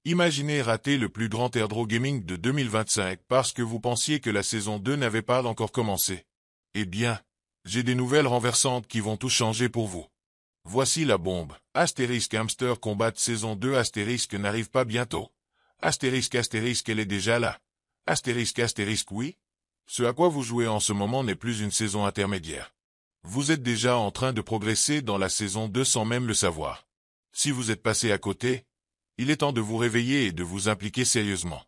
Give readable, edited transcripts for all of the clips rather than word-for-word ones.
Imaginez rater le plus grand airdrop gaming de 2025 parce que vous pensiez que la saison 2 n'avait pas encore commencé. Eh bien, j'ai des nouvelles renversantes qui vont tout changer pour vous. Voici la bombe. Astérisque Hamster Combat saison 2 Astérisque n'arrive pas bientôt. Astérisque elle est déjà là. Astérisque oui. Ce à quoi vous jouez en ce moment n'est plus une saison intermédiaire. Vous êtes déjà en train de progresser dans la saison 2 sans même le savoir. Si vous êtes passé à côté, il est temps de vous réveiller et de vous impliquer sérieusement.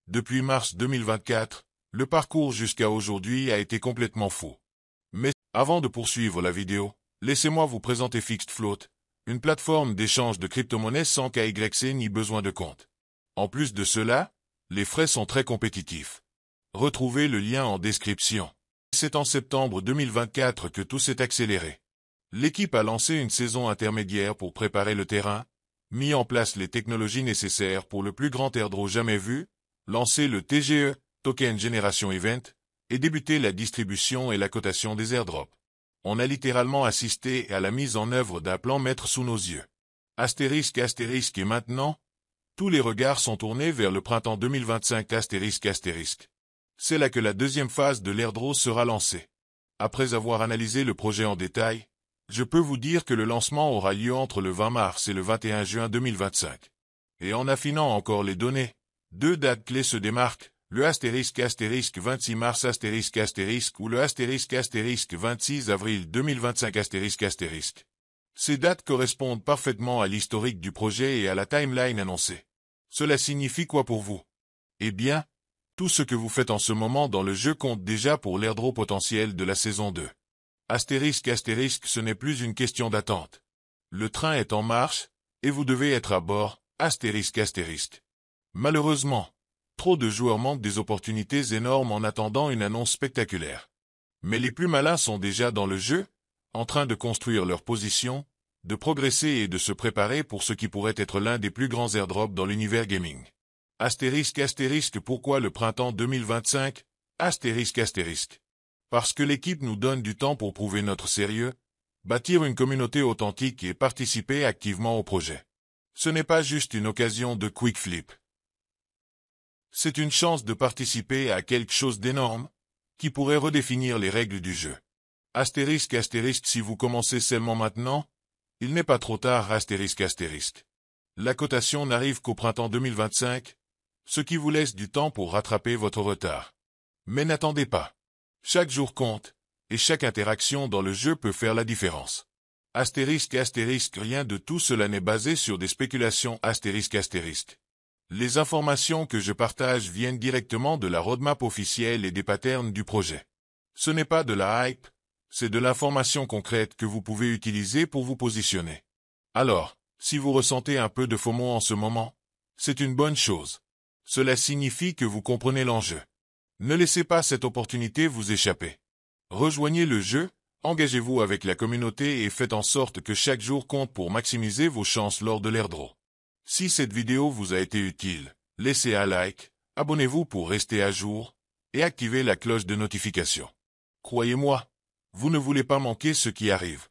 Depuis mars 2024, le parcours jusqu'à aujourd'hui a été complètement fou. Mais, avant de poursuivre la vidéo, laissez-moi vous présenter Fixed Float, une plateforme d'échange de crypto-monnaies sans KYC ni besoin de compte. En plus de cela, les frais sont très compétitifs. Retrouvez le lien en description. C'est en septembre 2024 que tout s'est accéléré. L'équipe a lancé une saison intermédiaire pour préparer le terrain, mis en place les technologies nécessaires pour le plus grand airdrop jamais vu, lancé le TGE, Token Generation Event, et débuté la distribution et la cotation des airdrops. On a littéralement assisté à la mise en œuvre d'un plan maître sous nos yeux. Astérisque et maintenant, tous les regards sont tournés vers le printemps 2025 astérisque. C'est là que la deuxième phase de l'airdrop sera lancée. Après avoir analysé le projet en détail, je peux vous dire que le lancement aura lieu entre le 20 mars et le 21 juin 2025. Et en affinant encore les données, deux dates clés se démarquent, le astérisque 26 mars ou le astérisque 26 avril 2025 astérisque. Ces dates correspondent parfaitement à l'historique du projet et à la timeline annoncée. Cela signifie quoi pour vous? Eh bien, tout ce que vous faites en ce moment dans le jeu compte déjà pour l'airdrop potentiel de la saison 2. Astérisque, ce n'est plus une question d'attente. Le train est en marche, et vous devez être à bord, astérisque. Malheureusement, trop de joueurs manquent des opportunités énormes en attendant une annonce spectaculaire. Mais les plus malins sont déjà dans le jeu, en train de construire leur position, de progresser et de se préparer pour ce qui pourrait être l'un des plus grands airdrops dans l'univers gaming. Astérisque, pourquoi le printemps 2025? Astérisque. Parce que l'équipe nous donne du temps pour prouver notre sérieux, bâtir une communauté authentique et participer activement au projet. Ce n'est pas juste une occasion de quick flip. C'est une chance de participer à quelque chose d'énorme, qui pourrait redéfinir les règles du jeu. Astérisque, si vous commencez seulement maintenant, il n'est pas trop tard, astérisque. La cotation n'arrive qu'au printemps 2025, ce qui vous laisse du temps pour rattraper votre retard. Mais n'attendez pas. Chaque jour compte, et chaque interaction dans le jeu peut faire la différence. Astérisque, rien de tout cela n'est basé sur des spéculations astérisque. Les informations que je partage viennent directement de la roadmap officielle et des patterns du projet. Ce n'est pas de la hype, c'est de l'information concrète que vous pouvez utiliser pour vous positionner. Alors, si vous ressentez un peu de FOMO en ce moment, c'est une bonne chose. Cela signifie que vous comprenez l'enjeu. Ne laissez pas cette opportunité vous échapper. Rejoignez le jeu, engagez-vous avec la communauté et faites en sorte que chaque jour compte pour maximiser vos chances lors de l'airdrop. Si cette vidéo vous a été utile, laissez un like, abonnez-vous pour rester à jour, et activez la cloche de notification. Croyez-moi, vous ne voulez pas manquer ce qui arrive.